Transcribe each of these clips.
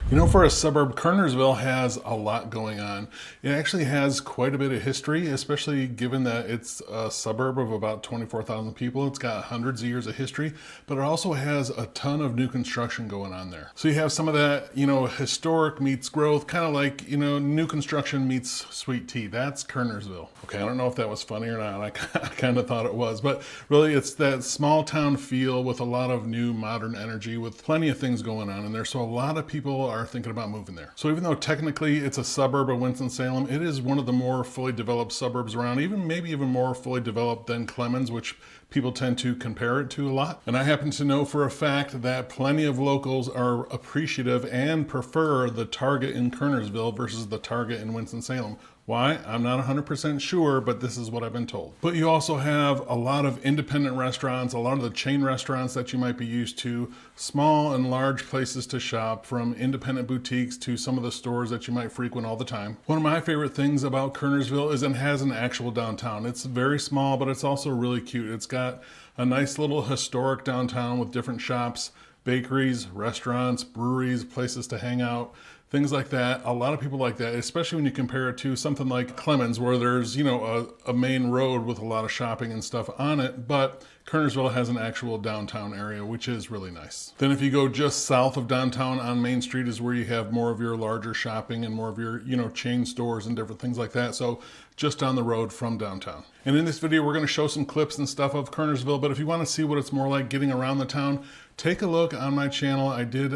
You know, for a suburb, Kernersville has a lot going on. It actually has quite a bit of history, especially given that it's a suburb of about 24,000 people. It's got hundreds of years of history, but it also has a ton of new construction going on there. So you have some of that, historic meets growth, kind of like, new construction meets sweet tea. That's Kernersville. Okay, I don't know if that was funny or not. I kind of thought it was, but really it's that small town feel with a lot of new modern energy with plenty of things going on in there. So a lot of people are thinking about moving there. So even though technically it's a suburb of Winston-Salem, it is one of the more fully developed suburbs around, maybe even more fully developed than Clemens, which people tend to compare it to a lot. And I happen to know for a fact that plenty of locals are appreciative and prefer the Target in Kernersville versus the Target in Winston-Salem. Why? I'm not 100% sure, but this is what I've been told. But you also have a lot of independent restaurants, a lot of the chain restaurants that you might be used to, small and large places to shop, from independent boutiques to some of the stores that you might frequent all the time. One of my favorite things about Kernersville is it has an actual downtown. It's very small, but it's also really cute. It's got a nice little historic downtown with different shops, bakeries, restaurants, breweries, places to hang out, things like that. A lot of people like that, especially when you compare it to something like Clemens, where there's, a main road with a lot of shopping and stuff on it, but Kernersville has an actual downtown area, which is really nice. Then if you go just south of downtown on Main Street is where you have more of your larger shopping and more of your, chain stores and different things like that. So just down the road from downtown. And in this video, we're going to show some clips and stuff of Kernersville, but if you want to see what it's more like getting around the town, take a look on my channel. I did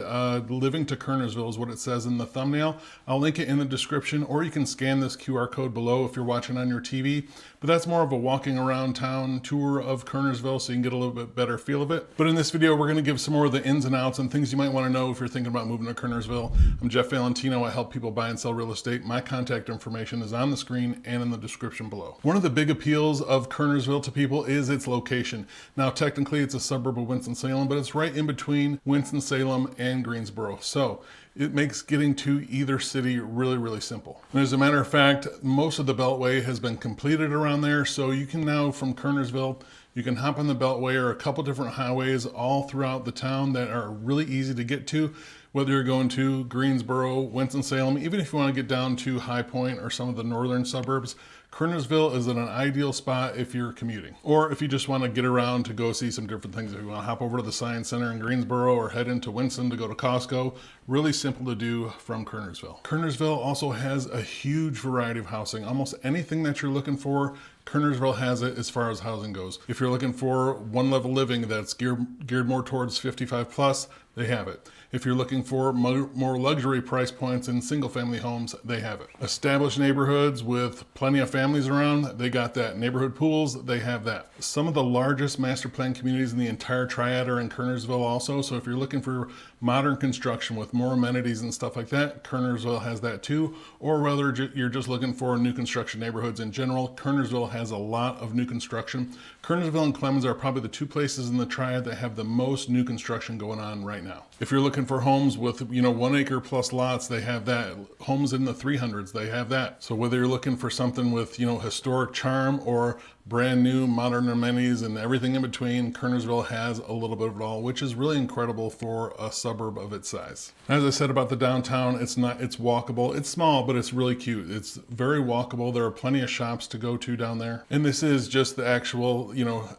Living to Kernersville is what it says in the thumbnail. I'll link it in the description, or you can scan this QR code below if you're watching on your TV. But that's more of a walking around town tour of Kernersville, so you can get a little bit better feel of it. But in this video, we're going to give some more of the ins and outs and things you might want to know if you're thinking about moving to Kernersville. I'm Jeff Valentino. I help people buy and sell real estate. My contact information is on the screen and in the description below. One of the big appeals of Kernersville to people is its location. Now, technically, it's a suburb of Winston-Salem, but it's right in between Winston-Salem and Greensboro. So it makes getting to either city really, really simple. And as a matter of fact, most of the Beltway has been completed around there. So you can now, from Kernersville, you can hop on the Beltway or a couple different highways all throughout the town that are really easy to get to, whether you're going to Greensboro, Winston-Salem, even if you want to get down to High Point or some of the northern suburbs. Kernersville is in an ideal spot if you're commuting, or if you just want to get around to go see some different things. If you want to hop over to the Science Center in Greensboro or head into Winston to go to Costco, really simple to do from Kernersville. Kernersville also has a huge variety of housing. Almost anything that you're looking for, Kernersville has it as far as housing goes. If you're looking for one level living that's geared more towards 55 plus, they have it. If you're looking for more luxury price points in single family homes, they have it. Established neighborhoods with plenty of families around, they got that. Neighborhood pools, they have that. Some of the largest master plan communities in the entire Triad are in Kernersville also. So if you're looking for modern construction with more amenities and stuff like that, Kernersville has that too. Or whether you're just looking for new construction neighborhoods in general, Kernersville has a lot of new construction. Kernersville and Clemens are probably the two places in the Triad that have the most new construction going on right now. If you're looking for homes with, 1 acre plus lots, they have that. Homes in the 300s, they have that. So whether you're looking for something with, historic charm or brand new modern amenities and everything in between, Kernersville has a little bit of it all, which is really incredible for a suburb of its size. As I said about the downtown, it's walkable. It's small, but it's really cute. It's very walkable. There are plenty of shops to go to down there. And this is just the actual,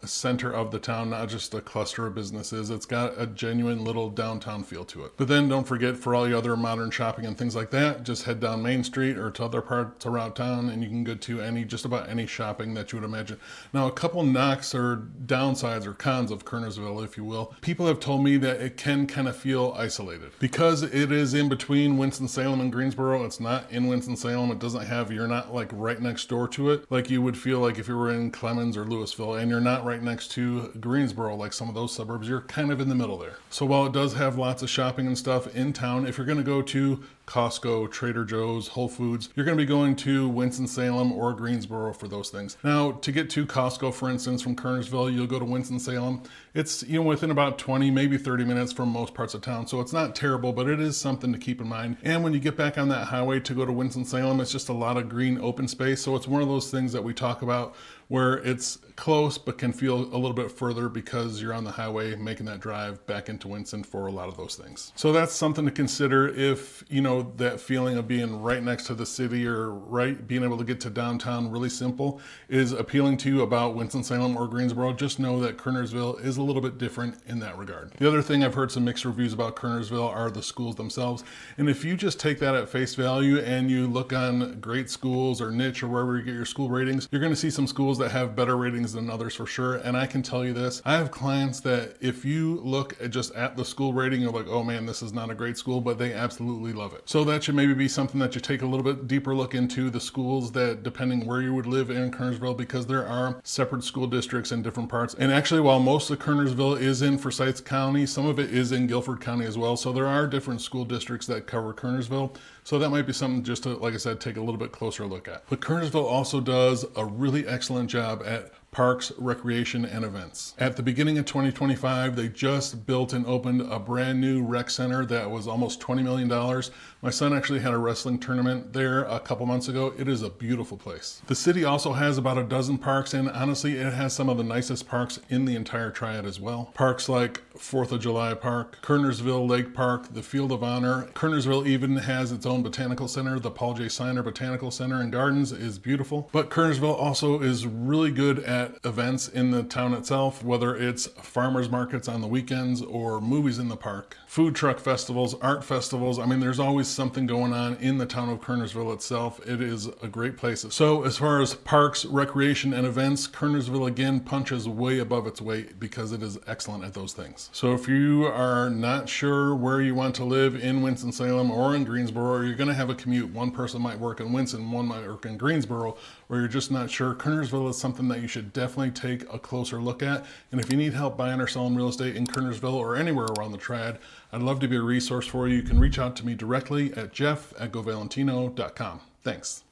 center of the town, not just a cluster of businesses. It's got a genuine little downtown feel to it. But then don't forget, for all your other modern shopping and things like that, just head down Main Street or to other parts around town and you can go to just about any shopping that you would imagine. Now, a couple knocks or downsides or cons of Kernersville, if you will. People have told me that it can kind of feel isolated. Because it is in between Winston-Salem and Greensboro, it's not in Winston-Salem. It doesn't have, you're not like right next door to it, like you would feel like if you were in Clemens or Louisville, and you're not right next to Greensboro, like some of those suburbs. You're kind of in the middle there. So while it does have lots of shopping and stuff in town, if you're going to go to Costco, Trader Joe's, Whole Foods, you're going to be going to Winston-Salem or Greensboro for those things. Now, to get to Costco, for instance, from Kernersville, you'll go to Winston-Salem. It's, within about 20, maybe 30 minutes from most parts of town. So it's not terrible, but it is something to keep in mind. And when you get back on that highway to go to Winston-Salem, it's just a lot of green open space. So it's one of those things that we talk about where it's close, but can feel a little bit further because you're on the highway making that drive back into Winston for a lot lot of those things. So that's something to consider if, you know, that feeling of being right next to the city or being able to get to downtown really simple is appealing to you about Winston-Salem or Greensboro. Just know that Kernersville is a little bit different in that regard. The other thing I've heard some mixed reviews about Kernersville are the schools themselves. And if you just take that at face value and you look on Great Schools or Niche or wherever you get your school ratings, you're going to see some schools that have better ratings than others for sure. And I can tell you this, I have clients that if you look just at the school rating, you're like, oh man, this is not a great school, but they absolutely love it. So that should maybe be something that you take a little bit deeper look into, the schools that, depending where you would live in Kernersville, because there are separate school districts in different parts. And actually, while most of Kernersville is in Forsyth County, some of it is in Guilford County as well. So there are different school districts that cover Kernersville. So that might be something just to, like I said, take a little bit closer look at. But Kernersville also does a really excellent job at parks, recreation, and events. At the beginning of 2025, they just built and opened a brand new rec center that was almost $20 million. My son actually had a wrestling tournament there a couple months ago. It is a beautiful place. The city also has about a dozen parks, and honestly, it has some of the nicest parks in the entire Triad as well. Parks like 4th of July Park, Kernersville Lake Park, the Field of Honor. Kernersville even has its own botanical center. The Paul J. Siner Botanical Center and Gardens is beautiful. But Kernersville also is really good at events in the town itself, whether it's farmers markets on the weekends or movies in the park, food truck festivals, art festivals. I mean, there's always something going on in the town of Kernersville itself. It is a great place. So as far as parks, recreation, and events, Kernersville again punches way above its weight because it is excellent at those things. So if you are not sure where you want to live in Winston-Salem or in Greensboro, or you're going to have a commute, one person might work in Winston, one might work in Greensboro, or you're just not sure, Kernersville is something that you should definitely take a closer look at. And if you need help buying or selling real estate in Kernersville or anywhere around the Triad, I'd love to be a resource for you. You can reach out to me directly at jeff@govalentino.com. Thanks.